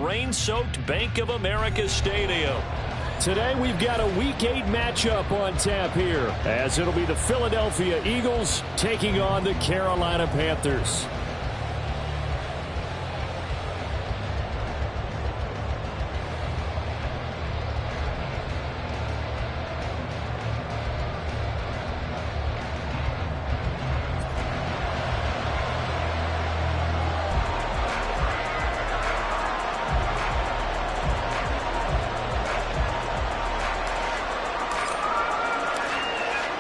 rain-soaked Bank of America Stadium. Today we've got a Week 8 matchup on tap here, as it'll be the Philadelphia Eagles taking on the Carolina Panthers.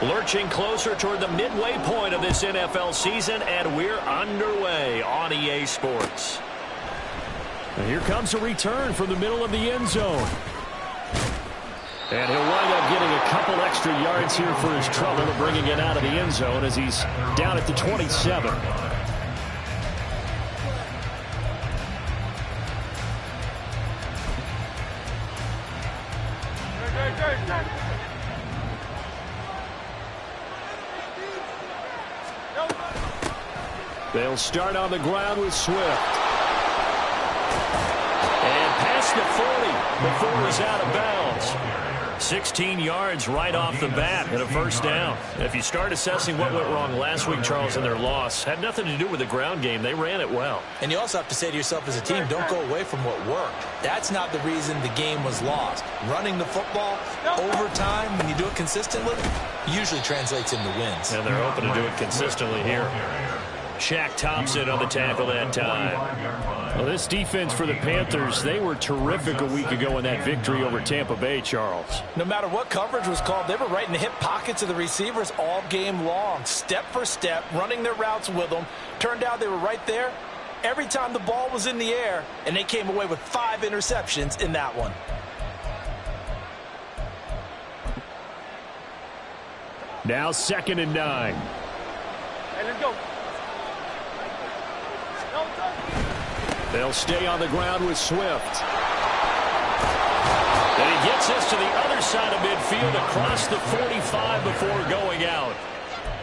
Lurching closer toward the midway point of this NFL season, and we're underway on EA Sports. And here comes a return from the middle of the end zone. And he'll wind up getting a couple extra yards here for his trouble of bringing it out of the end zone as he's down at the 27. They'll start on the ground with Swift. And past the 40 before he's out of bounds. 16 yards right off the bat and a first down. If you start assessing what went wrong last week, Charles, in their loss, had nothing to do with the ground game. They ran it well. And you also have to say to yourself as a team, don't go away from what worked. That's not the reason the game was lost. Running the football over time, when you do it consistently, usually translates into wins. And they're hoping to do it consistently here. Shaq Thompson on the tackle that time. Well, this defense for the Panthers, they were terrific a week ago in that victory over Tampa Bay, Charles. No matter what coverage was called, they were right in the hip pockets of the receivers all game long. Step for step, running their routes with them. Turned out they were right there every time the ball was in the air, and they came away with 5 interceptions in that one. Now 2nd and 9. Hey, let's go. They'll stay on the ground with Swift. And he gets us to the other side of midfield across the 45 before going out.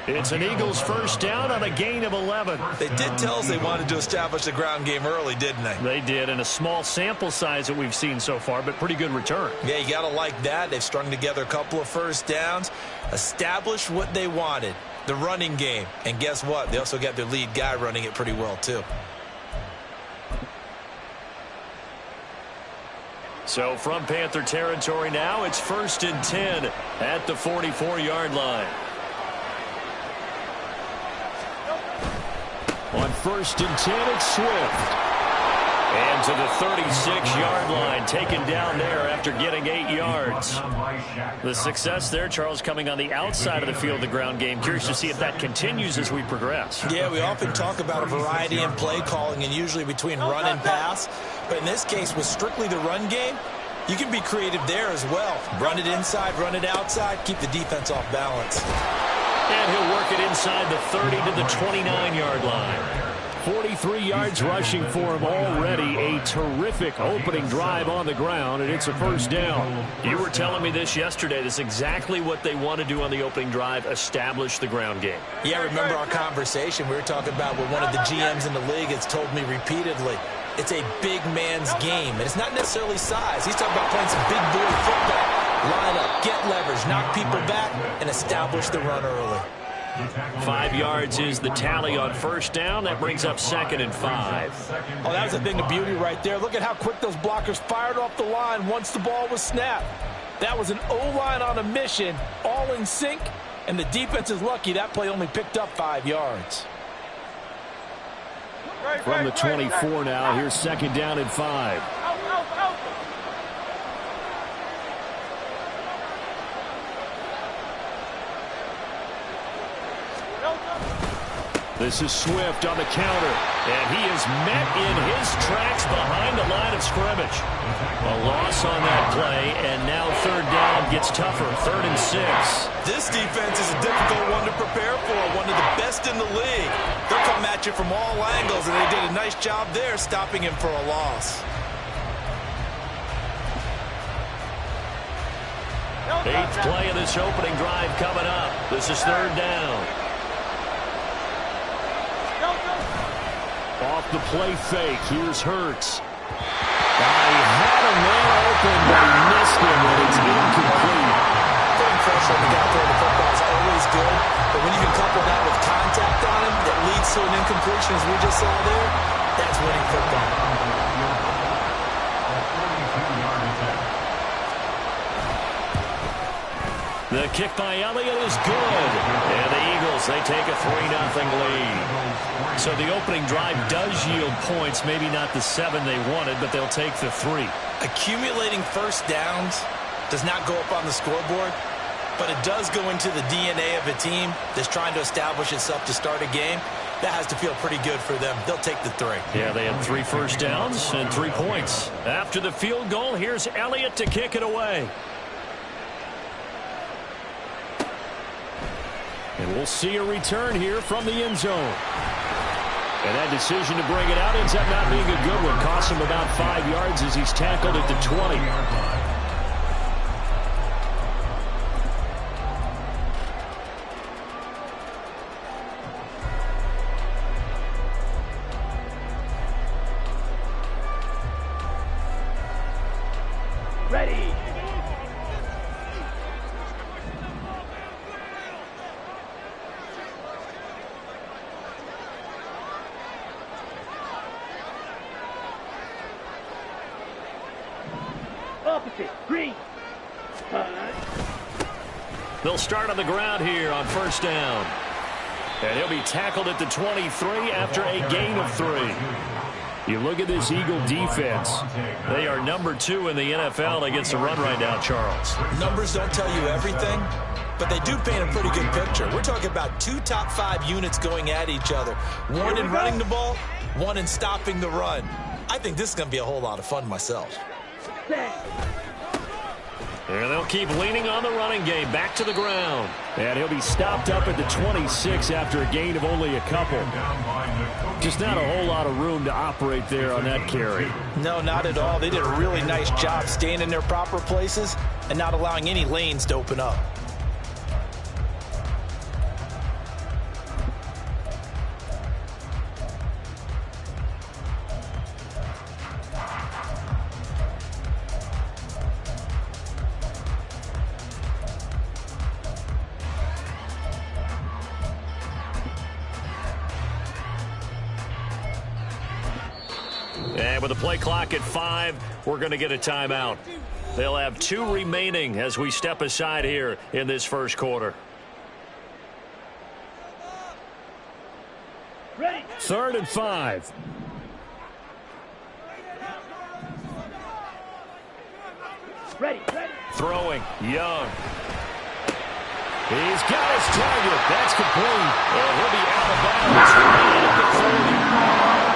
It's an Eagles first down on a gain of 11. They did tell us they wanted to establish the ground game early, didn't they? They did, in a small sample size that we've seen so far, but pretty good return. Yeah, you got to like that. They've strung together a couple of first downs, established what they wanted, the running game. And guess what? They also got their lead guy running it pretty well, too. So from Panther territory now, it's 1st and 10 at the 44-yard line. On 1st and 10, it's Swift. And to the 36-yard line, taken down there after getting 8 yards. The success there, Charles, coming on the outside of the field, the ground game. Curious to see if that continues as we progress. Yeah, we often talk about a variety in play calling and usually between run and pass. But in this case, with strictly the run game, you can be creative there as well. Run it inside, run it outside, keep the defense off balance. And he'll work it inside the 30 to the 29-yard line. 43 yards rushing for him already. A terrific opening drive on the ground, and it's a first down. You were telling me this yesterday. This is exactly what they want to do on the opening drive, establish the ground game. Yeah, remember our conversation. We were talking about what one of the GMs in the league has told me repeatedly. It's a big man's game, and it's not necessarily size. He's talking about playing some big boy football. Line up, get leverage, knock people back, and establish the run early. 5 yards is the tally on first down. That brings up 2nd and 5. Oh, that was a thing of beauty right there. Look at how quick those blockers fired off the line once the ball was snapped. That was an O-line on a mission, all in sync, and the defense is lucky that play only picked up 5 yards. From the 24 now, here's 2nd down and 5. This is Swift on the counter, and he is met in his tracks behind the line of scrimmage. A loss on that play, and now 3rd down gets tougher, 3rd and 6. This defense is a difficult one to prepare for, one of the best in the league. They'll come at you from all angles, and they did a nice job there stopping him for a loss. 8th play of this opening drive coming up. This is 3rd down. Off the play fake, here's Hurts. him, and it's incomplete. Putting pressure on the guy throwing the football is always good, but when you can couple that with contact on him that leads to an incompletion, as we just saw there, that's winning football. The kick by Elliott is good. And the Eagles, they take a 3-0 lead. So the opening drive does yield points. Maybe not the 7 they wanted, but they'll take the 3. Accumulating first downs does not go up on the scoreboard, but it does go into the DNA of a team that's trying to establish itself to start a game. That has to feel pretty good for them. They'll take the 3. Yeah, they had 3 first downs and 3 points. After the field goal, here's Elliott to kick it away. And we'll see a return here from the end zone. And that decision to bring it out ends up not being a good one. Costs him about 5 yards as he's tackled at the 20. Ready. Opposite. Green. They'll start on the ground here on first down. And he'll be tackled at the 23 after a gain of 3. You look at this Eagle defense. They are number 2 in the NFL against the run right now, Charles. Numbers don't tell you everything, but they do paint a pretty good picture. We're talking about 2 top 5 units going at each other. 1 in running the ball, 1 in stopping the run. I think this is going to be a whole lot of fun myself. And they'll keep leaning on the running game. Back to the ground. And he'll be stopped up at the 26 after a gain of only a couple. Just not a whole lot of room to operate there on that carry. No, not at all. They did a really nice job staying in their proper places and not allowing any lanes to open up. And with the play clock at 5, we're going to get a timeout. They'll have 2 remaining as we step aside here in this first quarter. Ready. 3rd and 5. Ready. Throwing, Young. He's got his target. That's complete. And he'll be out of bounds at the 30.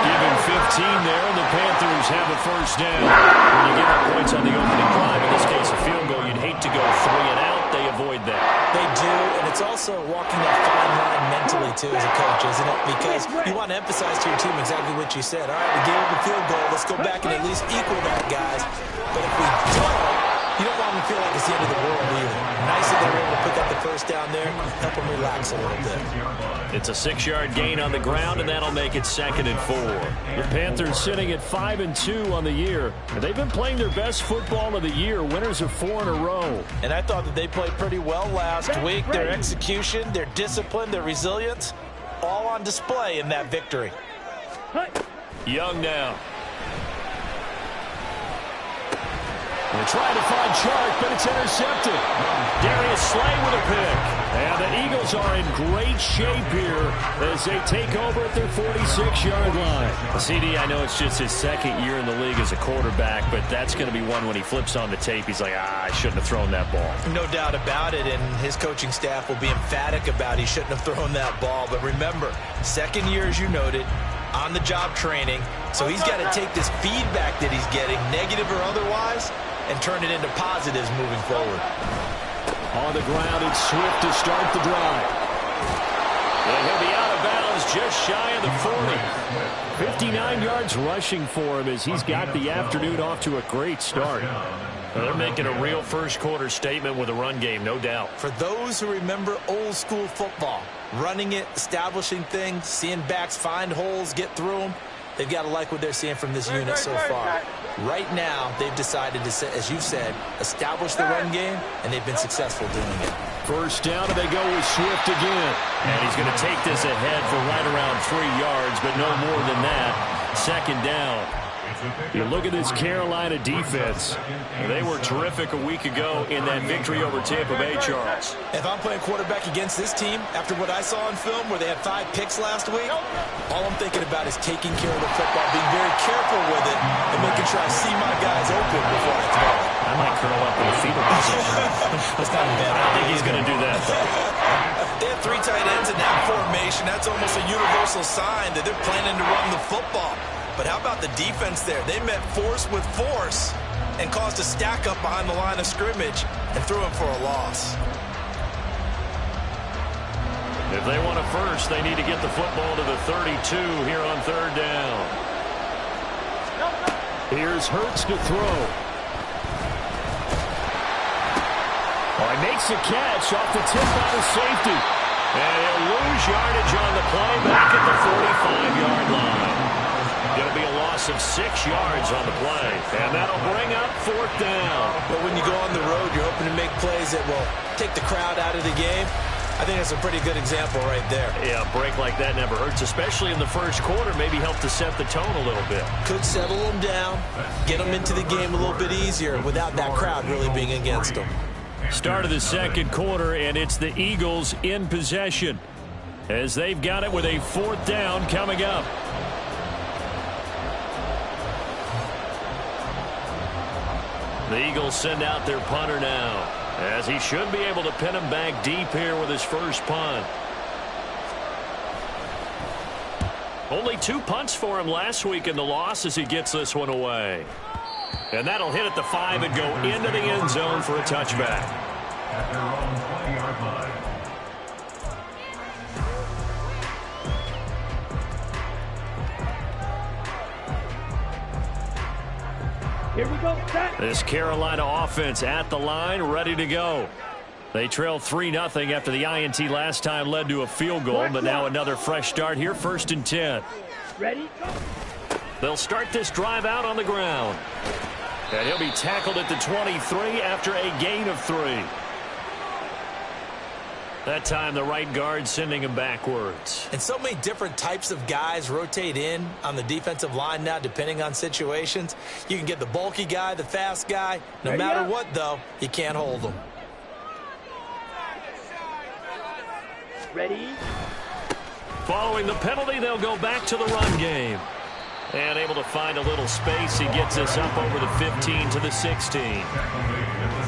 Give him 15 there, and the Panthers have a first down. When you give up points on the opening drive, in this case a field goal, you'd hate to go 3 and out. They avoid that. They do, and it's also walking that fine line mentally, too, as a coach, isn't it? Because you want to emphasize to your team exactly what you said. All right, we gave up a field goal. Let's go back and at least equal that, guys. But if we don't, you don't want them to feel like it's the end of the world either. Nice that they were able to pick up the first down there, help them relax a little bit. It's a 6-yard gain on the ground, and that'll make it 2nd and 4. The Panthers sitting at 5-2 on the year. And they've been playing their best football of the year, winners of 4 in a row. And I thought that they played pretty well last week. Their execution, their discipline, their resilience, all on display in that victory. Young now. They're trying to find Chark, but it's intercepted. Darius Slay with a pick. And the Eagles are in great shape here as they take over at their 46-yard line. CD, I know it's just his 2nd year in the league as a quarterback, but that's going to be one when he flips on the tape. He's like, I shouldn't have thrown that ball. No doubt about it, and his coaching staff will be emphatic about he shouldn't have thrown that ball. But remember, 2nd year, as you noted, on-the-job training, so he's got to take this feedback that he's getting, negative or otherwise, and turn it into positives moving forward. On the ground, it's Swift to start the drive. And he'll be out of bounds just shy of the 40. 59 yards rushing for him as he's got the afternoon off to a great start. Well, they're making a real first-quarter statement with a run game, no doubt. For those who remember old-school football, running it, establishing things, seeing backs find holes, get through them, they've got to like what they're seeing from this unit so far. Right now, they've decided to, as you said, establish the run game, and they've been successful doing it. First down, and they go with Swift again. And he's going to take this ahead for right around 3 yards, but no more than that. Second down. You look at this Carolina defense. They were terrific a week ago in that victory over Tampa Bay, Charles. If I'm playing quarterback against this team, after what I saw on film where they had 5 picks last week, all I'm thinking about is taking care of the football, being very careful with it, and making sure I see my guys open before I throw it. I might curl up in a fetal position. That's not a bad I don't think he's going to do that, though. They have 3 tight ends in that formation. That's almost a universal sign that they're planning to run the football. But how about the defense there? They met force with force and caused a stack up behind the line of scrimmage and threw him for a loss. If they want a first, they need to get the football to the 32 here on third down. Here's Hurts to throw. Oh, he makes a catch off the tip by the safety. And he'll lose yardage on the play back at the 45-yard line. Going to be a loss of 6 yards on the play. And that'll bring up fourth down. But when you go on the road, you're hoping to make plays that will take the crowd out of the game. I think that's a pretty good example right there. Yeah, a break like that never hurts, especially in the first quarter. Maybe help to set the tone a little bit. Could settle them down, get them into the game a little bit easier without that crowd really being against them. Start of the second quarter, and it's the Eagles in possession as they've got it with a fourth down coming up. The Eagles send out their punter now, as he should be able to pin him back deep here with his first punt. Only 2 punts for him last week in the loss as he gets this one away. And that'll hit at the 5 and go into the end zone for a touchback. Here we go, set. This Carolina offense at the line, ready to go. They trail 3-0 after the INT last time led to a field goal, but now another fresh start here, 1st and 10. Ready, go. They'll start this drive out on the ground. And he'll be tackled at the 23 after a gain of 3. That time the right guard sending him backwards. And so many different types of guys rotate in on the defensive line now depending on situations. You can get the bulky guy, the fast guy. No matter what, though, you can't hold them. Ready. Following the penalty, they'll go back to the run game. And able to find a little space, he gets us up over the 15 to the 16.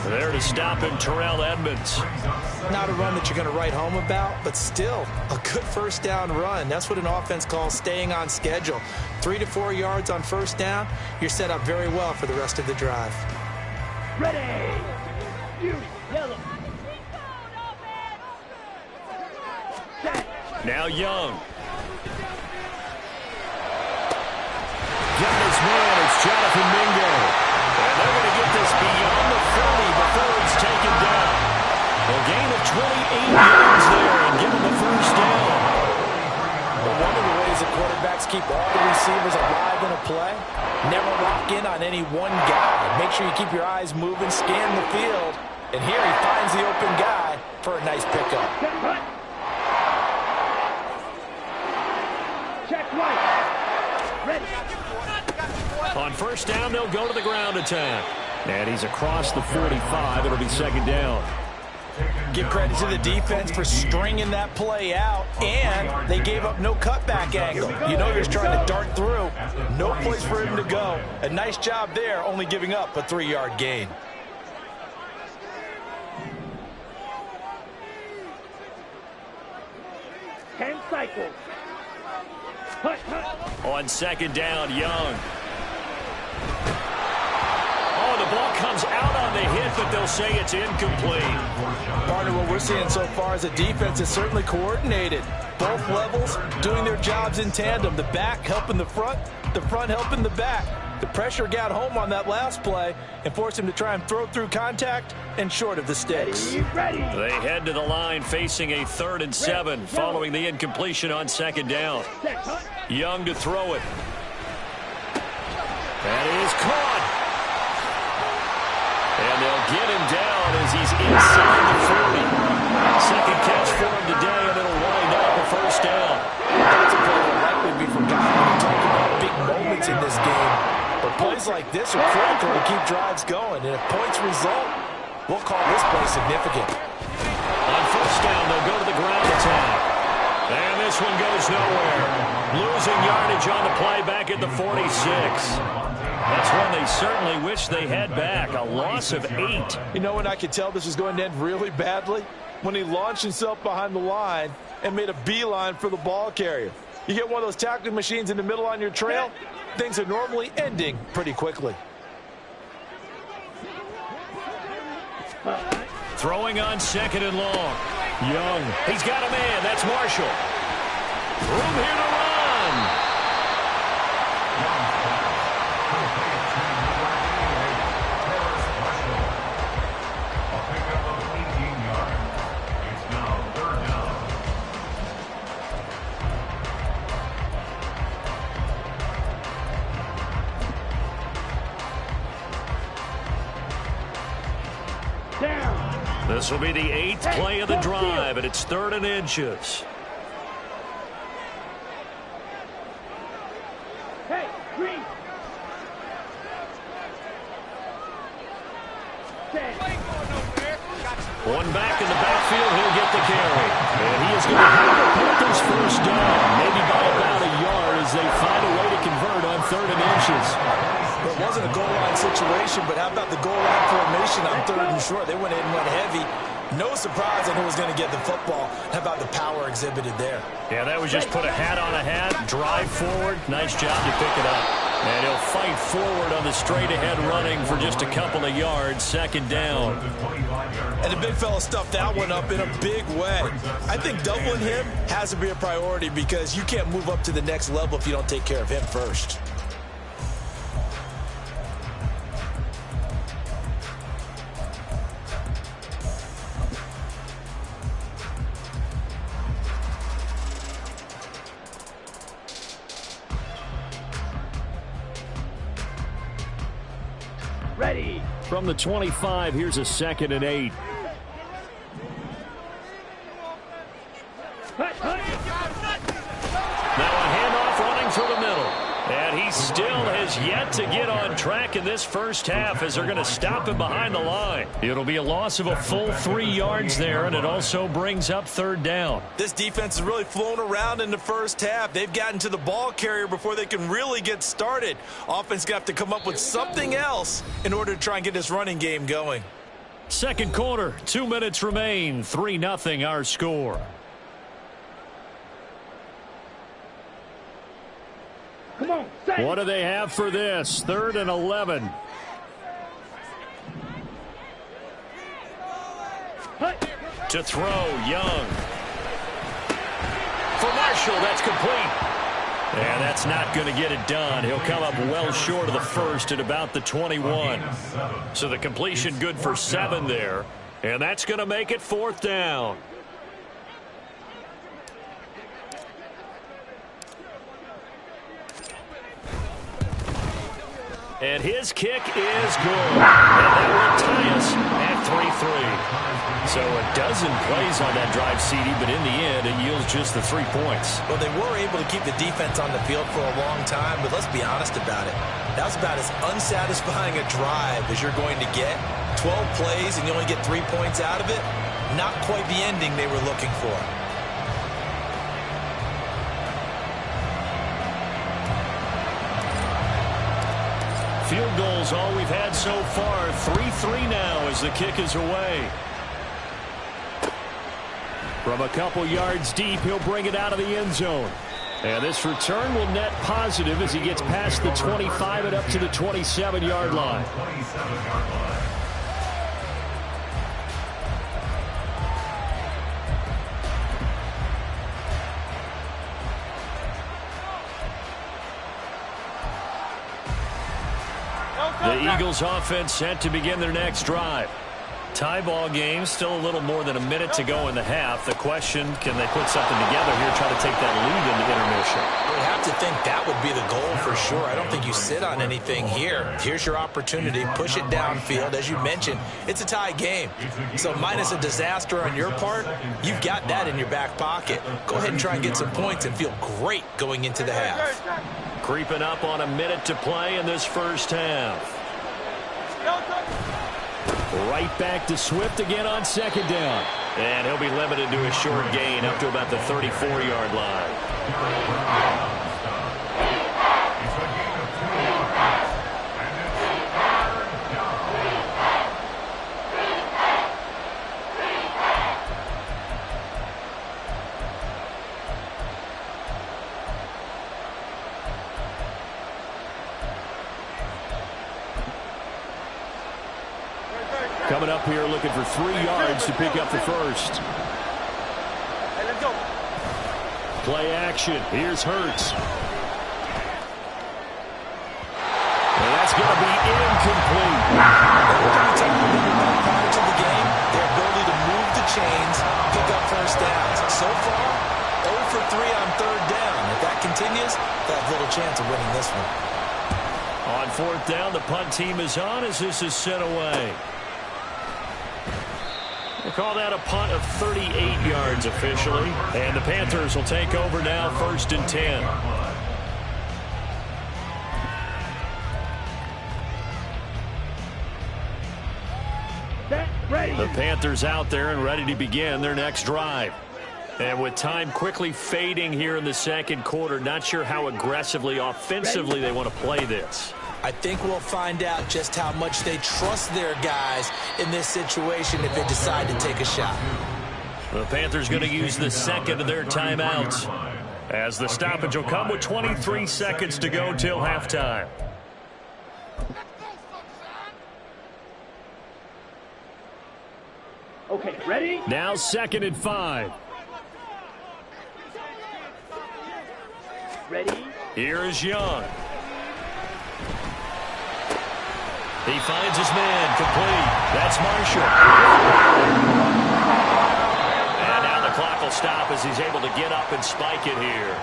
There to stop him, Terrell Edmonds. Not a run that you're going to write home about, but still a good first down run. That's what an offense calls staying on schedule. 3 to 4 yards on first down, you're set up very well for the rest of the drive. Ready. You, yellow. Set. Now Young. Got his man, it's Jonathan Mingo. And they're going to get this beyond the 30 before it's taken down. A gain of 28 yards there and give him the first down. Well, one of the ways that quarterbacks keep all the receivers alive in a play, never lock in on any one guy. Make sure you keep your eyes moving, scan the field. And here he finds the open guy for a nice pickup. Check right. Ready. On first down, they'll go to the ground attack. And he's across the 45. It'll be second down. Give credit to the defense for stringing that play out, and they gave up no cutback angle. You know you're just trying to dart through. No place for him to go. A nice job there, only giving up a 3-yard gain. Ten cycles. Hut, hut. On second down, Young. Oh, the ball comes out on the hit, but they'll say it's incomplete. Partner, what we're seeing so far is a defense is certainly coordinated. Both levels doing their jobs in tandem. The back helping the front helping the back. The pressure got home on that last play and forced him to try and throw through contact and short of the sticks. Ready. They head to the line facing a 3rd and 7 following the incompletion on second down. Set, hut. Young to throw it. That is caught. inside the 40. Second catch for him today, and it'll wind up a first down. That's a play that will likely be forgotten when you talk about big moments in this game. But plays like this are critical to keep drives going. And if points result, we'll call this play significant. On first down, they'll go to the ground attack. And this one goes nowhere. Losing yardage on the play back at the 46. That's one they certainly wish they had back. A loss of 8. You know when I could tell this was going to end really badly? When he launched himself behind the line and made a beeline for the ball carrier. You get one of those tackling machines in the middle on your trail, things are normally ending pretty quickly. Throwing on second and long. Young. He's got a man. That's Marshall. Room here to run. This will be the 8th play of the drive, and it's 3rd and inches. Hey, green. One back in the backfield, he'll get the carry. And he is going to have the Panthers first down, maybe by about a yard as they find a way to convert on 3rd and inches. Well, it wasn't a goal line situation, but how about the goal line formation on 3rd and short? They went in and went heavy. No surprise on who was going to get the football. How about the power exhibited there? Yeah, that was just put a hat on a hat, drive forward. Nice job to pick it up. And he'll fight forward on the straight-ahead running for just a couple of yards, 2nd down. And the big fella stuffed that one up in a big way. I think doubling him has to be a priority because you can't move up to the next level if you don't take care of him first. Ready. From the 25, here's a 2nd and 8. Now a handoff running through the middle. And he still has yet to get on track in this first half as they're going to stop him behind the line. It'll be a loss of a full 3 yards there, and it also brings up 3rd down. This defense has really flown around in the first half. They've gotten to the ball carrier before they can really get started. Offense got to come up with something else in order to try and get this running game going. Second quarter, 2 minutes remain. 3-0 our score. Come on, set. What do they have for this? 3rd and 11. To throw, Young. For Marshall, that's complete. And that's not going to get it done. He'll come up well short of the first at about the 21. So the completion good for 7 there. And that's going to make it 4th down. And his kick is good. And that will tie us at 3-3. So a dozen plays on that drive, CD, but in the end, it yields just the 3 points. Well, they were able to keep the defense on the field for a long time, but let's be honest about it. That was about as unsatisfying a drive as you're going to get. 12 plays and you only get 3 points out of it. Not quite the ending they were looking for. Field goals all we've had so far. 3-3 now as the kick is away. From a couple yards deep, he'll bring it out of the end zone. And this return will net positive as he gets past the 25 and up to the 27-yard line. The Eagles offense set to begin their next drive. Tie ball game, still a little more than a minute to go in the half. The question, can they put something together here, try to take that lead into intermission? We have to think that would be the goal for sure. I don't think you sit on anything here. Here's your opportunity. Push it downfield. As you mentioned, it's a tie game. So minus a disaster on your part, you've got that in your back pocket. Go ahead and try and get some points and feel great going into the half. Creeping up on a minute to play in this first half. Right back to Swift again on second down. And he'll be limited to a short gain up to about the 34-yard line. Coming up here looking for 3 yards to pick up the first. Hey, let's go. Play action. Here's Hurts. And that's going to be incomplete. Prior to the game, their ability to move the chains, pick up first downs. So far, 0 for 3 on third down. If that continues, they have little chance of winning this one. On fourth down, the punt team is on as this is sent away. They call that a punt of 38 yards officially. And the Panthers will take over now, 1st and 10. The Panthers out there and ready to begin their next drive. And with time quickly fading here in the second quarter, not sure how aggressively, offensively they want to play this. I think we'll find out just how much they trust their guys in this situation if they decide to take a shot. The Panthers going to use the second of their timeouts as the stoppage will come with 23 seconds to go till halftime. Okay, ready? Now 2nd and 5. Ready? Here is Young. He finds his man, complete. That's Marshall. And now the clock will stop as he's able to get up and spike it here.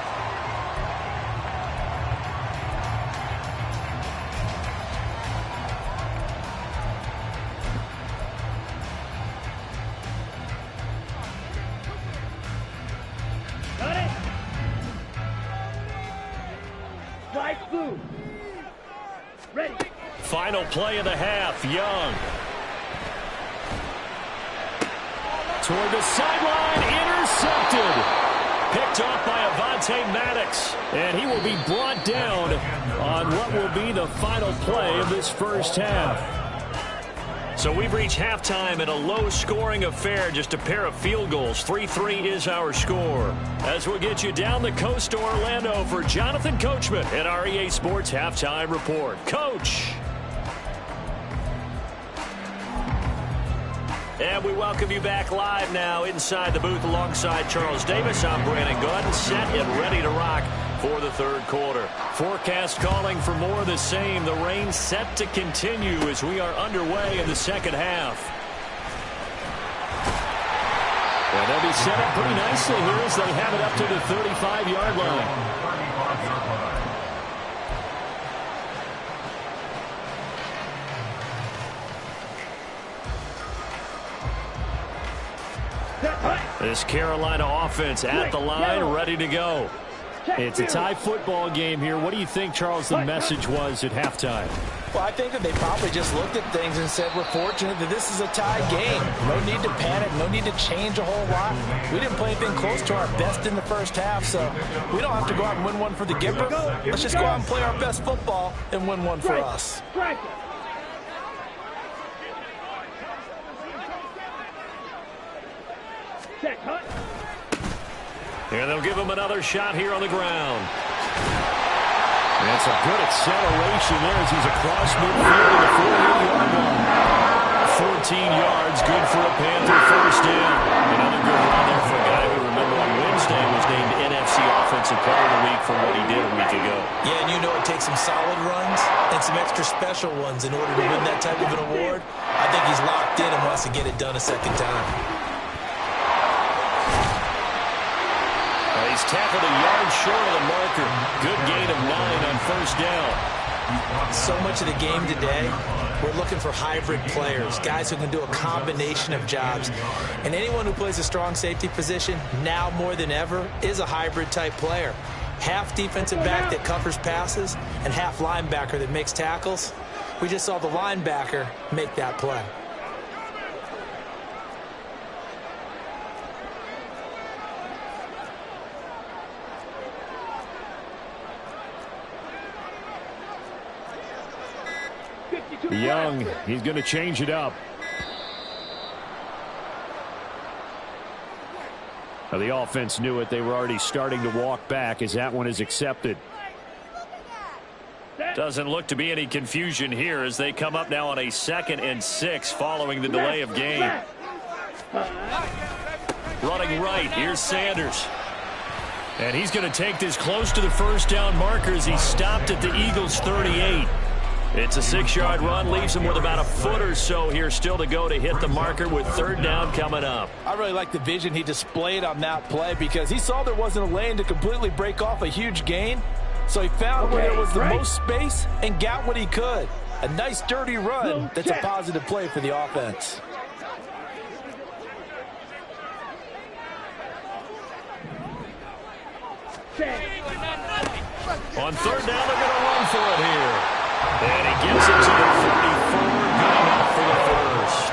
Got it? Strike blue. Ready? Final play of the half, Young. Toward the sideline, intercepted. Picked off by Avonte Maddox. And he will be brought down on what will be the final play of this first half. So we've reached halftime in a low-scoring affair, just a pair of field goals. 3-3 is our score. As we'll get you down the coast to Orlando for Jonathan Coachman at our EA Sports Halftime Report. Coach. And we welcome you back live now inside the booth alongside Charles Davis. I'm Brandon Gordon, set and ready to rock for the third quarter. Forecast calling for more of the same. The rain set to continue as we are underway in the second half. And they'll be set up pretty nicely here as they have it up to the 35-yard line. This Carolina offense at the line, ready to go. It's a tie football game here. What do you think, Charles, the message was at halftime? Well, I think that they probably just looked at things and said, we're fortunate that this is a tie game. No need to panic. No need to change a whole lot. We didn't play anything close to our best in the first half, so we don't have to go out and win one for the giver. Let's just go out and play our best football and win one for us. And they'll give him another shot here on the ground. That's a good acceleration there as he's across midfield to the 48-yard line. 14 yards, good for a Panther first down. Another good run there for a guy who, remember, on Wednesday was named NFC Offensive Player of the Week for what he did a week ago. Yeah, and you know it takes some solid runs and some extra special ones in order to win that type of an award, I think he's locked in and wants to get it done a second time. He's tackled a yard short of the marker. Good gain of 9 on first down. So much of the game today, we're looking for hybrid players, guys who can do a combination of jobs. And anyone who plays a strong safety position, now more than ever, is a hybrid type player. Half defensive back that covers passes and half linebacker that makes tackles. We just saw the linebacker make that play. Young, he's going to change it up. Now, the offense knew it. They were already starting to walk back as that one is accepted. Doesn't look to be any confusion here as they come up now on a 2nd and 6 following the delay of game. Running right, here's Sanders. And he's going to take this close to the first down marker as he stopped at the Eagles' 38. It's a 6-yard run, leaves him with about a foot or so here still to go to hit the marker with 3rd down coming up. I really like the vision he displayed on that play because he saw there wasn't a lane to completely break off a huge gain. So he found where there was the most space and got what he could. A nice dirty run that's a positive play for the offense. On 3rd down, they're going to run for it here. And he gets it to the 44, good enough for the first.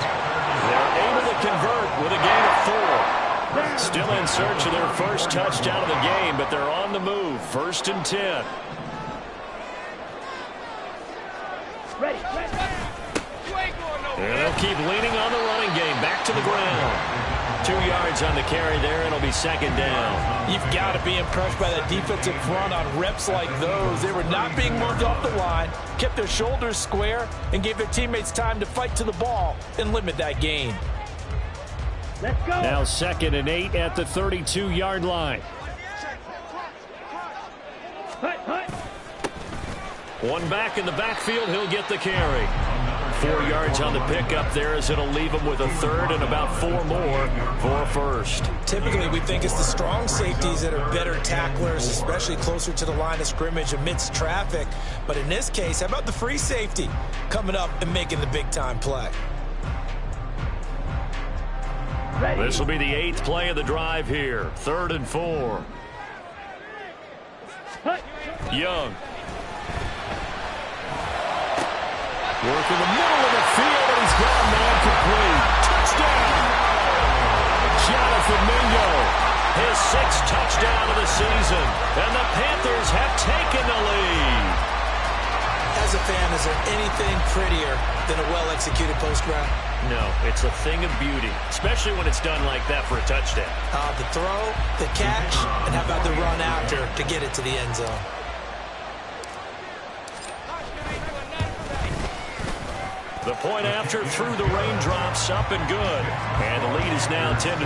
They're able to convert with a gain of 4. Still in search of their first touchdown of the game, but they're on the move. 1st and 10. And they'll keep leaning on the running game. Back to the ground. 2 yards on the carry there, and it'll be 2nd down. You've got to be impressed by that defensive front on reps like those. They were not being moved off the line, kept their shoulders square, and gave their teammates time to fight to the ball and limit that gain. Let's go. Now 2nd and 8 at the 32-yard line. One back in the backfield, he'll get the carry. 4 yards on the pickup there as it'll leave him with a 3rd and about 4 more for a first. Typically, we think it's the strong safeties that are better tacklers, especially closer to the line of scrimmage amidst traffic. But in this case, how about the free safety coming up and making the big-time play? This will be the 8th play of the drive here. 3rd and 4. Young. Work in the middle of the field, and he's got a man complete. Touchdown! Jonathan Mingo, his 6th touchdown of the season, and the Panthers have taken the lead. As a fan, is there anything prettier than a well-executed post route? No, it's a thing of beauty, especially when it's done like that for a touchdown. The throw, the catch, and how about the run after to get it to the end zone? The point after through the raindrops, up and good. And the lead is now 10-3.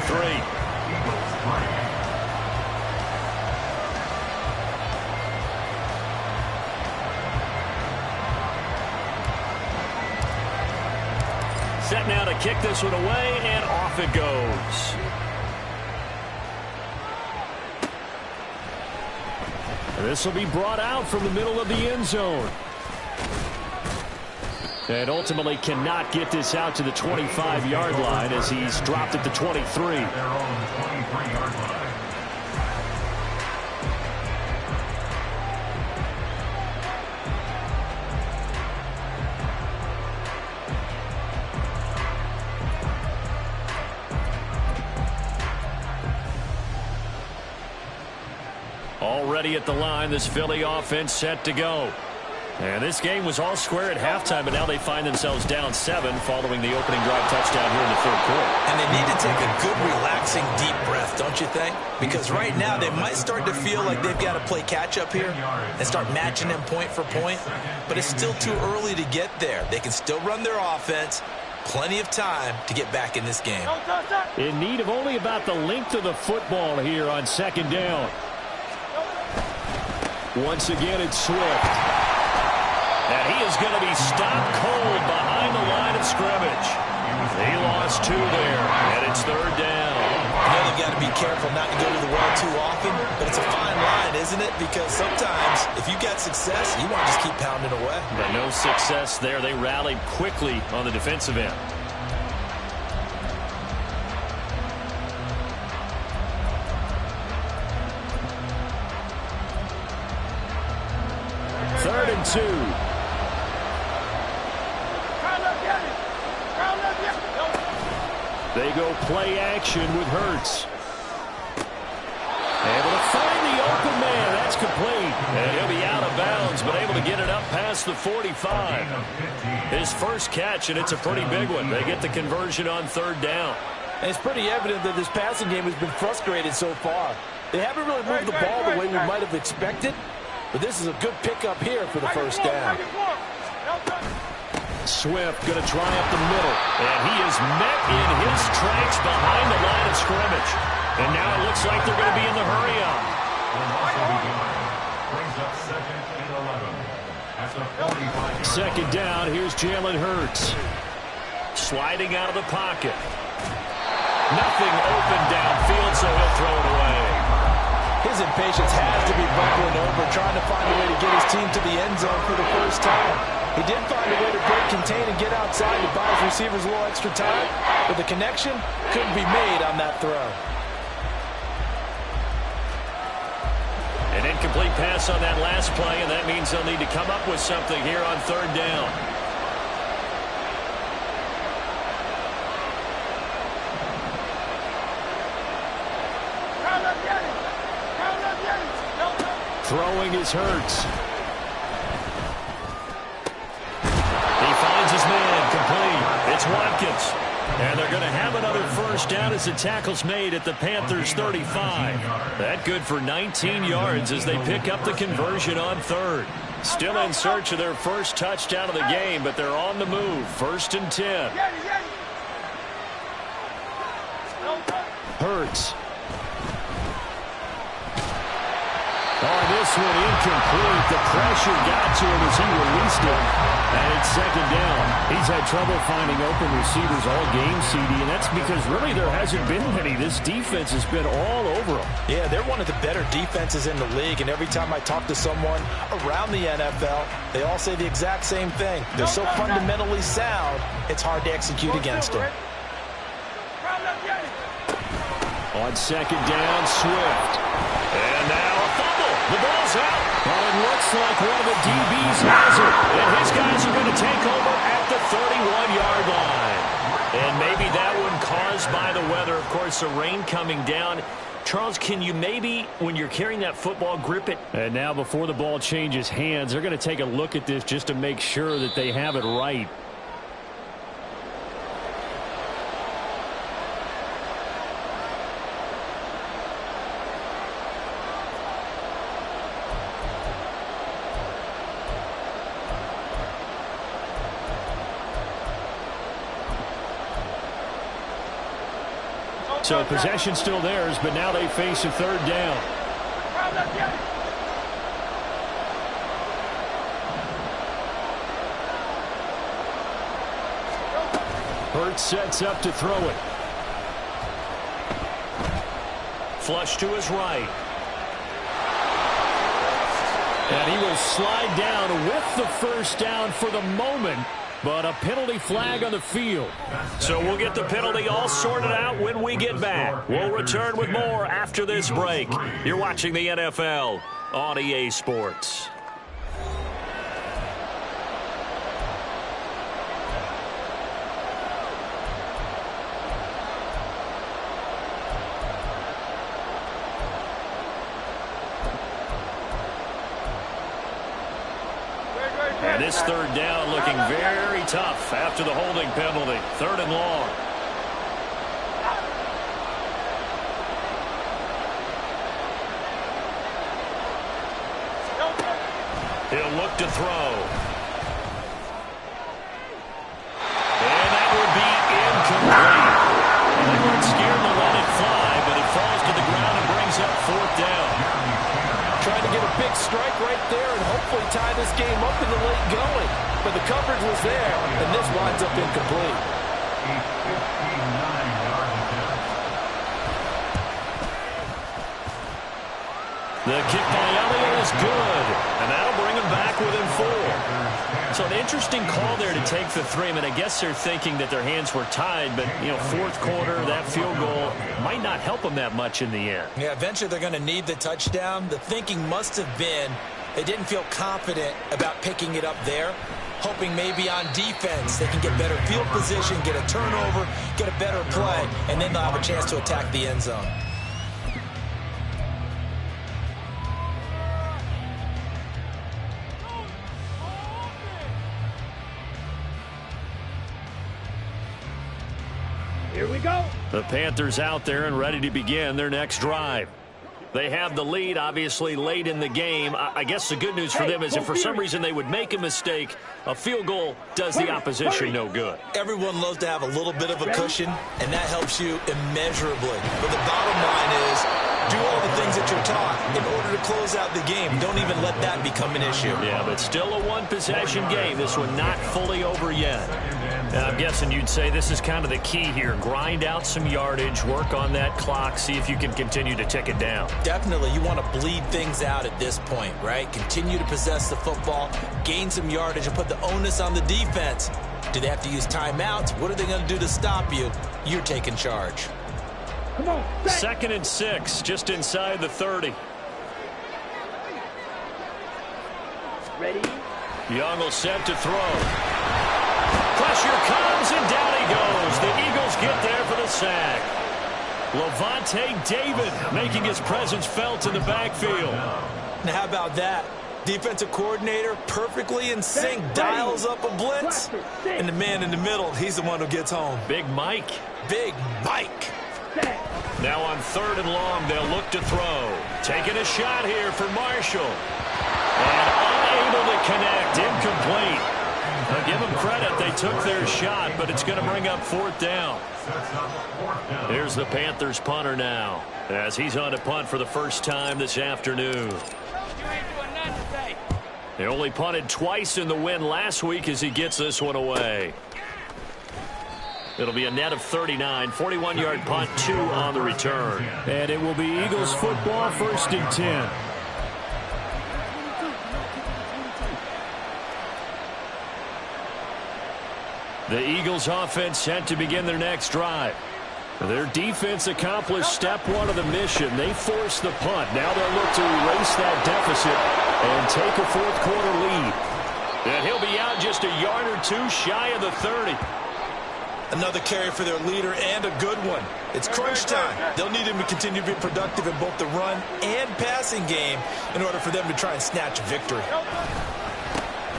Set now to kick this one away, and off it goes. This will be brought out from the middle of the end zone. And ultimately cannot get this out to the 25-yard line as he's dropped at the 23. Already at the line, this Philly offense set to go. And this game was all square at halftime, but now they find themselves down 7 following the opening drive touchdown here in the 3rd quarter. And they need to take a good, relaxing, deep breath, don't you think? Because right now they might start to feel like they've got to play catch-up here and start matching them point for point. But it's still too early to get there. They can still run their offense. Plenty of time to get back in this game. In need of only about the length of the football here on 2nd down. Once again, it's Swift. And he is going to be stopped cold behind the line of scrimmage. He lost 2 there, and it's 3rd down. You know they've got to be careful not to go to the well too often, but it's a fine line, isn't it? Because sometimes, if you got success, you want to just keep pounding away. But no success there. They rallied quickly on the defensive end. Third and 2. They go play action with Hurts. Able to find the open man. That's complete. And he'll be out of bounds, but able to get it up past the 45. His first catch, and it's a pretty big one. They get the conversion on 3rd down. And it's pretty evident that this passing game has been frustrated so far. They haven't really moved the ball the way we might have expected, but this is a good pickup here for the first down. Swift going to try up the middle. And he is met in his tracks behind the line of scrimmage. And now it looks like they're going to be in the hurry-up. Second down, here's Jalen Hurts. Sliding out of the pocket. Nothing open downfield, so he'll throw it away. His impatience has to be bubbling over, trying to find a way to get his team to the end zone for the first time. He did find a way to break, contain, and get outside to buy his receivers a little extra time, but the connection couldn't be made on that throw. An incomplete pass on that last play, and that means they'll need to come up with something here on 3rd down. Throwing is Hurts. He finds his man, complete. It's Watkins. And they're going to have another first down as the tackle's made at the Panthers' 35. That good for 19 yards as they pick up the conversion on 3rd. Still in search of their first touchdown of the game, but they're on the move. 1st and 10. Hurts. On this one, incomplete. The pressure got to him as he released it. And it's 2nd down. He's had trouble finding open receivers all game, CD, and that's because really there hasn't been many. This defense has been all over them. Yeah, they're one of the better defenses in the league, and every time I talk to someone around the NFL, they all say the exact same thing. They're so fundamentally sound, it's hard to execute against them. On 2nd down, Swift. And now a fumble. The ball's out. Well, it looks like one of the DBs has it. And his guys are going to take over at the 31-yard line. And maybe that one caused by the weather. Of course, the rain coming down. Charles, can you maybe, when you're carrying that football, grip it? And now before the ball changes hands, they're going to take a look at this just to make sure that they have it right. So possession still theirs, but now they face a 3rd down. Hurts sets up to throw it. Flush to his right. And he will slide down with the first down for the moment. But a penalty flag on the field. So we'll get the penalty all sorted out when we get back. We'll return with more after this break. You're watching the NFL on EA Sports. And this 3rd down looking very tough after the holding penalty. 3rd and long. He'll look to throw. And that will be incomplete. They weren't scared to let it fly, but it falls to the ground and brings up 4th down. Trying to get a big strike right there and hopefully tie this game up in the late going. but the coverage was there, and this winds up incomplete. The kick by Elliott is good, and that'll bring him back within 4. So an interesting call there to take the 3. I mean, I guess they're thinking that their hands were tied, but, you know, fourth quarter, that field goal might not help them that much in the end. Yeah, eventually they're going to need the touchdown. The thinking must have been they didn't feel confident about picking it up there, hoping maybe on defense they can get better field position, get a turnover, get a better play, and then they'll have a chance to attack the end zone. Here we go. The Panthers out there and ready to begin their next drive. They have the lead, obviously, late in the game. I guess the good news for them is if for some reason they would make a mistake, a field goal does the opposition no good. Everyone loves to have a little bit of a cushion, and that helps you immeasurably. But the bottom line is, do all the things that you're taught in order to close out the game. Don't even let that become an issue. Yeah, but still a one-possession game. This one not fully over yet. And I'm guessing you'd say this is kind of the key here. Grind out some yardage, work on that clock, see if you can continue to tick it down. Definitely, you want to bleed things out at this point, right? Continue to possess the football, gain some yardage, and put the onus on the defense. Do they have to use timeouts? What are they going to do to stop you? You're taking charge. Come on. 2nd and 6, just inside the 30. Ready? Young will set to throw. Pressure comes, and down he goes. The Eagles get there for the sack. Levante David making his presence felt in the backfield. Now, how about that? Defensive coordinator perfectly in sync, dials up a blitz, and the man in the middle, he's the one who gets home. Big Mike. Big Mike. Now on 3rd and long, they'll look to throw. Taking a shot here for Marshall. And unable to connect, incomplete. Now give them credit, they took their shot, but it's going to bring up 4th down. Here's the Panthers punter now, as he's on to punt for the first time this afternoon. They only punted twice in the win last week as he gets this one away. It'll be a net of 39, 41-yard punt, 2 on the return. And it will be Eagles football, 1st and 10. The Eagles offense set to begin their next drive. Their defense accomplished step 1 of the mission. They forced the punt. Now they'll look to erase that deficit and take a fourth quarter lead. And he'll be out just a yard or 2 shy of the 30. Another carry for their leader and a good one. It's crunch time. They'll need him to continue to be productive in both the run and passing game in order for them to try and snatch a victory.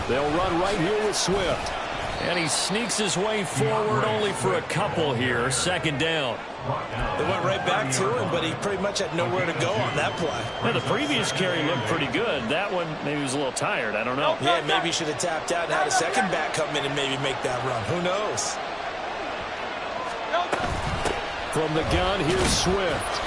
They'll run right here with Swift. And he sneaks his way forward only for a couple here. 2nd down. They went right back to him, but he pretty much had nowhere to go on that play. Well, the previous carry looked pretty good. That one, maybe he was a little tired. I don't know. Yeah, maybe he should have tapped out and had a second back come in and maybe make that run. Who knows? From the gun, here's Swift.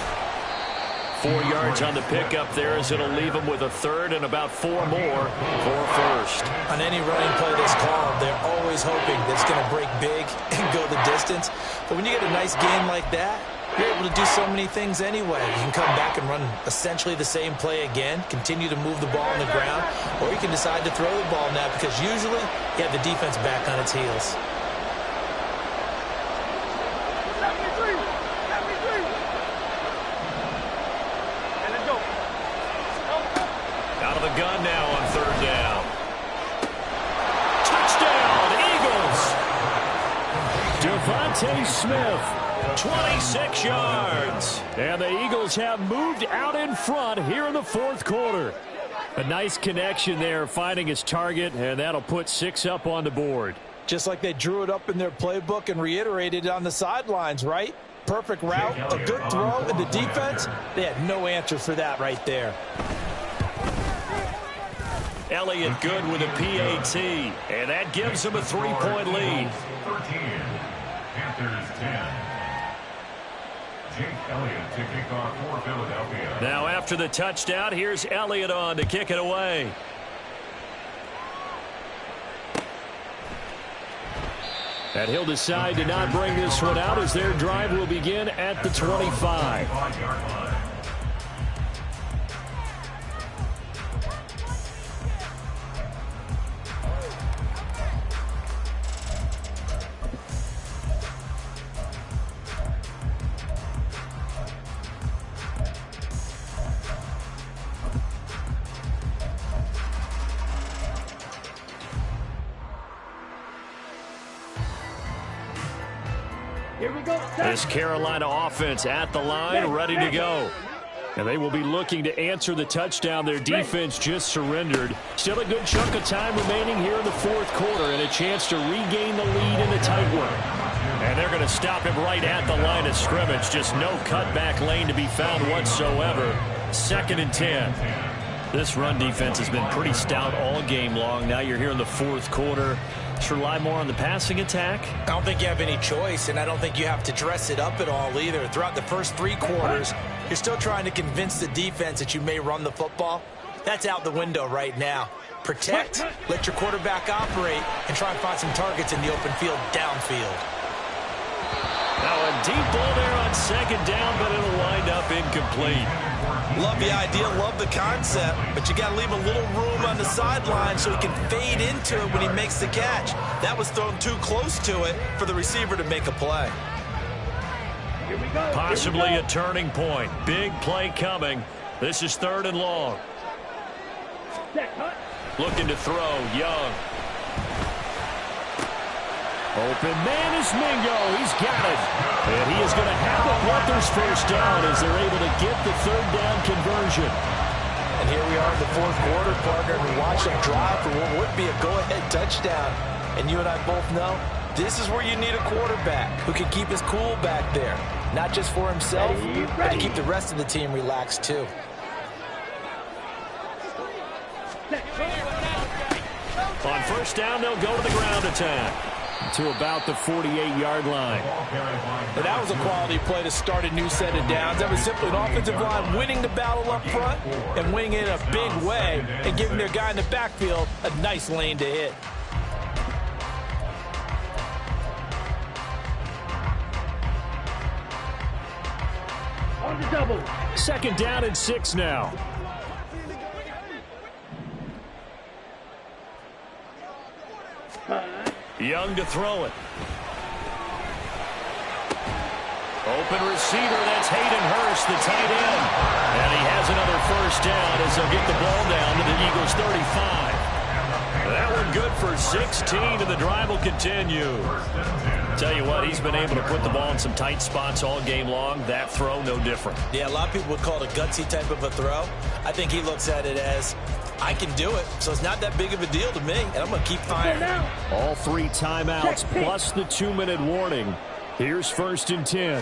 4 yards on the pickup there as it'll leave him with a 3rd and about 4 more for a 1st. On any running play that's called, they're always hoping that it's going to break big and go the distance. But when you get a nice game like that, you're able to do so many things anyway. You can come back and run essentially the same play again, continue to move the ball on the ground, or you can decide to throw the ball now because usually you have the defense back on its heels. Gun now on 3rd down. Touchdown, Eagles! Devontae Smith. 26 yards. And the Eagles have moved out in front here in the 4th quarter. A nice connection there, finding his target, and that'll put 6 up on the board. Just like they drew it up in their playbook and reiterated it on the sidelines, right? Perfect route, a good throw, and the defense, they had no answer for that right there. Elliott good with a PAT, and that gives him a 3-point lead. 13, Panthers 10. Jake Elliott to kick off for Philadelphia. Now after the touchdown, here's Elliott on to kick it away. And he'll decide to not bring this one out as their drive will begin at the 25. Here we go. This Carolina offense at the line, ready to go. And they will be looking to answer the touchdown their defense just surrendered. Still a good chunk of time remaining here in the fourth quarter and a chance to regain the lead in the tight one. And they're going to stop him right at the line of scrimmage. Just no cutback lane to be found whatsoever. 2nd and 10. This run defense has been pretty stout all game long. Now you're here in the fourth quarter. Just rely more on the passing attack? I don't think you have any choice, and I don't think you have to dress it up at all either. Throughout the first 3 quarters, you're still trying to convince the defense that you may run the football. That's out the window right now. Protect, let your quarterback operate, and try and find some targets in the open field downfield. Now a deep ball there on 2nd down, but it'll wind up incomplete. Love the idea, love the concept, but you got to leave a little room on the sideline so he can fade into it when he makes the catch. That was thrown too close to it for the receiver to make a play. Here we go. Possibly a turning point. Big play coming. This is 3rd and long. Set, cut. Looking to throw, Young. Open man is Mingo. He's got it. And he is going to have the Panthers first down as they're able to get the 3rd down conversion. And here we are in the fourth quarter, partner. We watch them drive for what would be a go-ahead touchdown. And you and I both know this is where you need a quarterback who can keep his cool back there. Not just for himself, but to keep the rest of the team relaxed too. On first down, they'll go to the ground attack to about the 48-yard line. And that was a quality play to start a new set of downs. That was simply an offensive line winning the battle up front and winning it in a big way and giving their guy in the backfield a nice lane to hit. On the double. 2nd down and 6 now. Young to throw it. Open receiver, that's Hayden Hurst, the tight end. And he has another first down as they'll get the ball down to the Eagles' 35. That one good for 16, and the drive will continue. Tell you what, he's been able to put the ball in some tight spots all game long. That throw, no different. Yeah, a lot of people would call it a gutsy type of a throw. I think he looks at it as, I can do it, so it's not that big of a deal to me, and I'm going to keep firing. All 3 timeouts plus the 2-minute warning. Here's 1st and 10.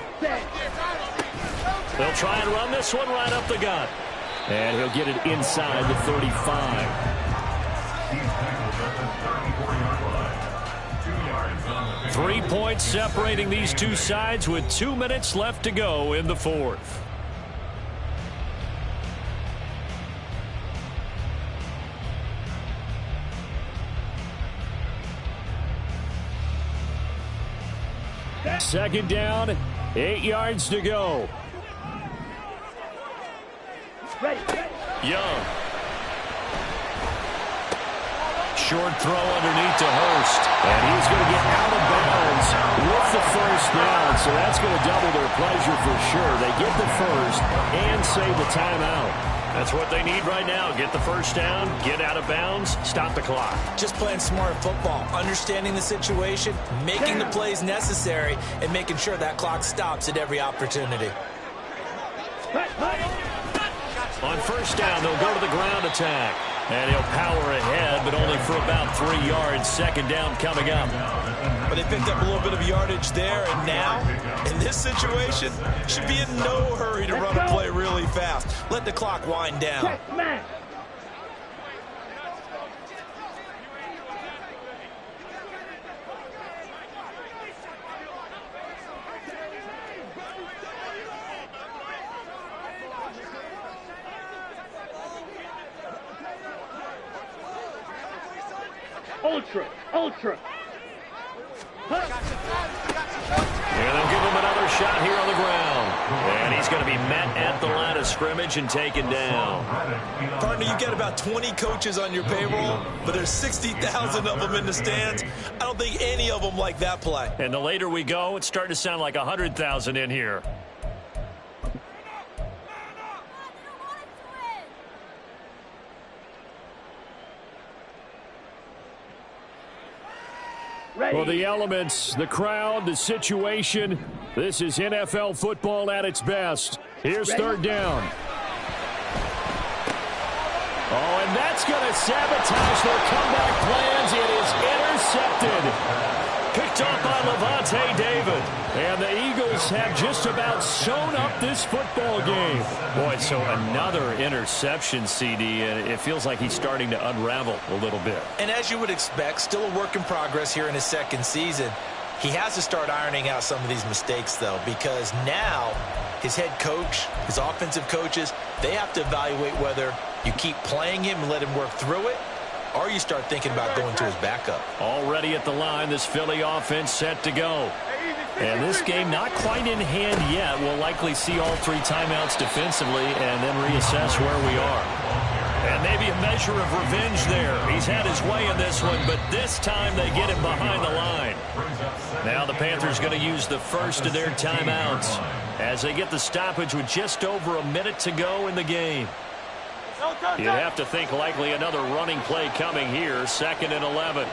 They'll try and run this one right up the gut. And he'll get it inside the 35. 3 points separating these two sides with 2 minutes left to go in the fourth. Second down, 8 yards to go. Ready. Young. Short throw underneath to Hurst. And he's going to get out of bounds with the first down. So that's going to double their pleasure for sure. They get the first and save the timeout. That's what they need right now. Get the first down, get out of bounds, stop the clock. Just playing smart football, understanding the situation, making the plays necessary, and making sure that clock stops at every opportunity. On first down, they'll go to the ground attack. And he'll power ahead, but only for about 3 yards. Second down coming up. But they picked up a little bit of yardage there, and now, in this situation, should be in no hurry to run a play really fast. Let the clock wind down. Ultra. at the line of scrimmage and taken down. Partner, you've got about 20 coaches on your payroll, but there's 60,000 of them in the stands. I don't think any of them like that play. And the later we go, it's starting to sound like 100,000 in here. Well, the elements, the crowd, the situation, this is NFL football at its best. Here's third down. Oh, and that's going to sabotage their comeback plans. It is intercepted. Picked off by Levante David. And the Eagles have just about sewn up this football game. Boy, so another interception, CD, and it feels like he's starting to unravel a little bit. And as you would expect, still a work in progress here in his second season. He has to start ironing out some of these mistakes, though, because now his head coach, his offensive coaches, they have to evaluate whether you keep playing him and let him work through it, or you start thinking about going to his backup. Already at the line, this Philly offense set to go. And this game not quite in hand yet. We'll likely see all three timeouts defensively and then reassess where we are. And maybe a measure of revenge there. He's had his way in this one, but this time they get him behind the line. Now the Panthers going to use the first of their timeouts as they get the stoppage with just over a minute to go in the game. You'd have to think likely another running play coming here, 2nd and 11.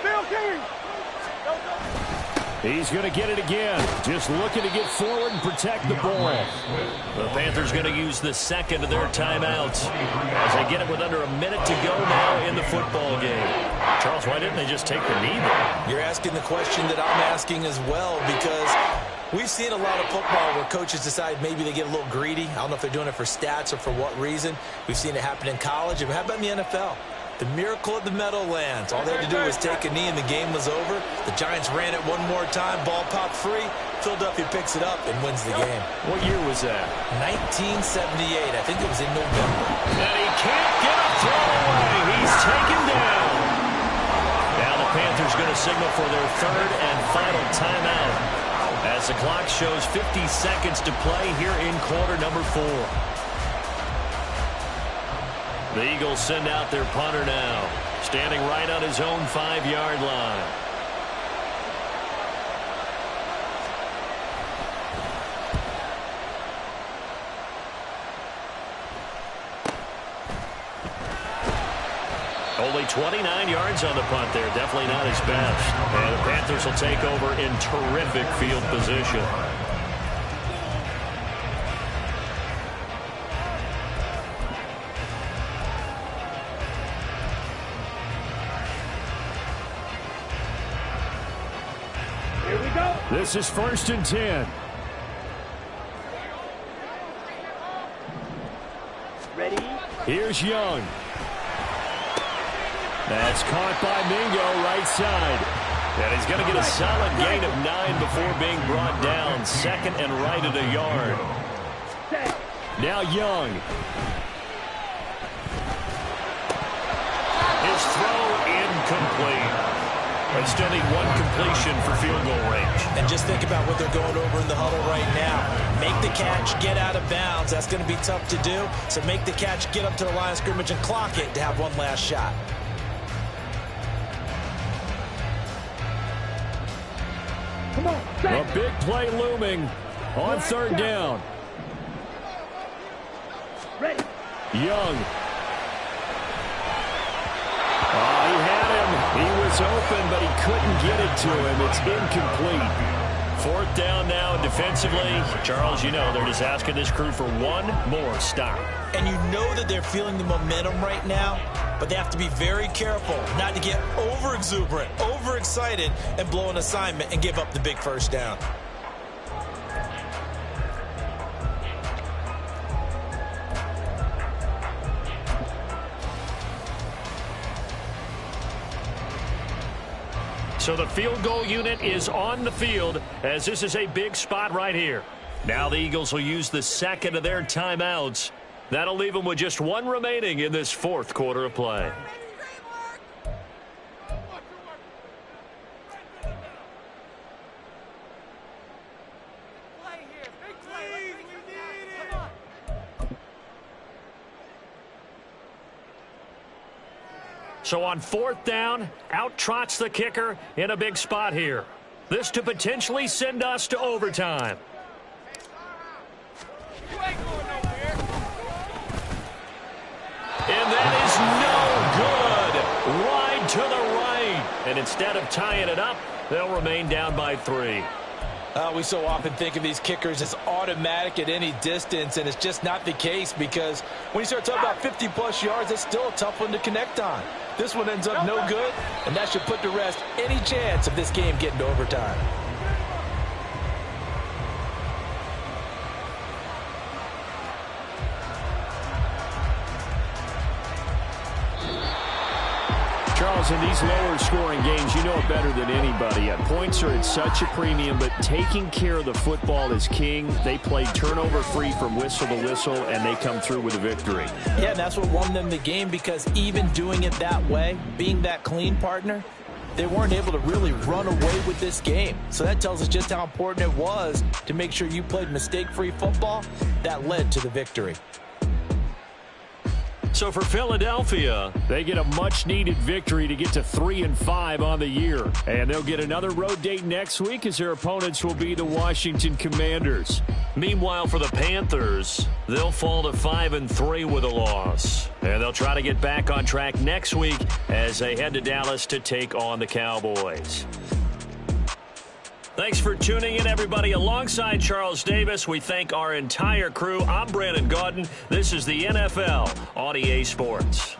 Phil King. He's going to get it again. Just looking to get forward and protect the ball. The Panthers going to use the second of their timeouts as they get it with under a minute to go now in the football game. Charles, why didn't they just take the knee there? You're asking the question that I'm asking as well, because we've seen a lot of football where coaches decide maybe they get a little greedy. I don't know if they're doing it for stats or for what reason. We've seen it happen in college. And how about in the NFL? The miracle of the Meadowlands. All they had to do was take a knee and the game was over. The Giants ran it one more time. Ball popped free. Philadelphia picks it up and wins the game. What year was that? 1978. I think it was in November. And he can't get a throw away. He's taken down. Now the Panthers going to signal for their third and final timeout as the clock shows 50 seconds to play here in quarter number 4. The Eagles send out their punter now, standing right on his own 5-yard line. Only 29 yards on the punt there. Definitely not his best. And the Panthers will take over in terrific field position. This is 1st and 10. Ready? Here's Young. That's caught by Mingo, right side. And he's going to get a solid gain of 9 before being brought down. 2nd and right at a yard. Now Young. His throw incomplete. They still need one completion for field goal range. And just think about what they're going over in the huddle right now. Make the catch, get out of bounds. That's going to be tough to do. So make the catch, get up to the line of scrimmage, and clock it to have one last shot. Come on. A big play looming on 3rd down. Ready. Young. Oh, he had him. He was open, but he couldn't get it to him. It's incomplete. 4th down now defensively. Charles, you know, they're just asking this crew for one more stop. And you know that they're feeling the momentum right now, but they have to be very careful not to get over-exuberant, overexcited, and blow an assignment and give up the big first down. So the field goal unit is on the field as this is a big spot right here. Now the Eagles will use the second of their timeouts. That'll leave them with just one remaining in this 4th quarter of play. So on 4th down, out trots the kicker in a big spot here. This to potentially send us to overtime. And that is no good. Wide to the right. And instead of tying it up, they'll remain down by 3. We so often think of these kickers as automatic at any distance, and it's just not the case because when you start talking about 50-plus yards, it's still a tough one to connect on. This one ends up no good, and that should put to rest any chance of this game getting to overtime. Charles, in these lower-scoring games, you know it better than anybody. Points are at such a premium, but taking care of the football is king. They play turnover-free from whistle to whistle, and they come through with a victory. Yeah, and that's what won them the game because even doing it that way, being that clean partner, they weren't able to really run away with this game. So that tells us just how important it was to make sure you played mistake-free football. That led to the victory. So for Philadelphia, they get a much-needed victory to get to 3-5 on the year. And they'll get another road date next week as their opponents will be the Washington Commanders. Meanwhile, for the Panthers, they'll fall to 5-3 with a loss. And they'll try to get back on track next week as they head to Dallas to take on the Cowboys. Thanks for tuning in, everybody. Alongside Charles Davis, we thank our entire crew. I'm Brandon Gaudin. This is the NFL on EA Sports.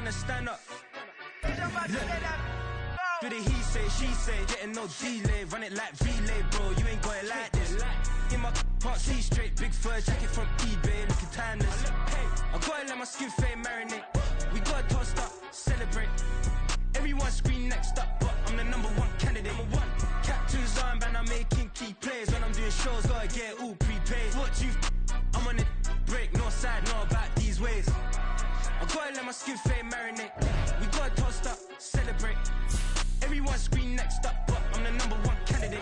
Stand up. Do the he say, she say, getting no delay, run it like relay, bro. You ain't got it like this. In my can't see straight, big fur jacket from eBay, looking timeless. I gotta let my skin fade marinate. We gotta toast up, celebrate. Everyone scream next up, but I'm the #1 candidate. Captain's armband, I'm making key plays. When I'm doing shows, gotta get it all prepaid. What you? I'm on it break, no side, know about these ways. I gotta let my skin fade marinate. We gotta toast up, celebrate. Everyone scream next up, but I'm the #1 candidate.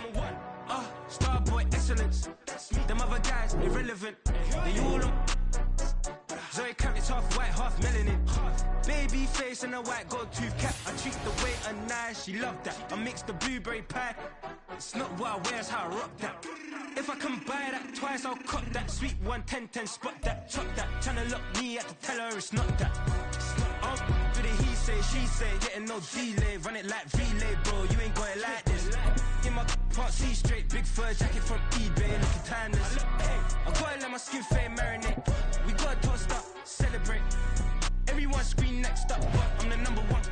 Starboy excellence. Them other guys irrelevant. They all on. Zoe Kravitz half white, half melanin. Baby face and a white gold tooth cap. I treat the waiter nice, she love that. I mix the blueberry pie. It's not what I wear, it's how I rock that. If I can buy that twice, I'll cut that. Sweet 110, spot that, chop that. Tryna lock me at the teller, it's not that. Do the he say, she say, getting no delay. Run it like relay, bro, you ain't got it like this. In my can't see straight, big fur jacket from eBay, looking timeless. I gotta let my skin fade marinate. We gotta toast up, celebrate. Everyone scream next up, but I'm the #1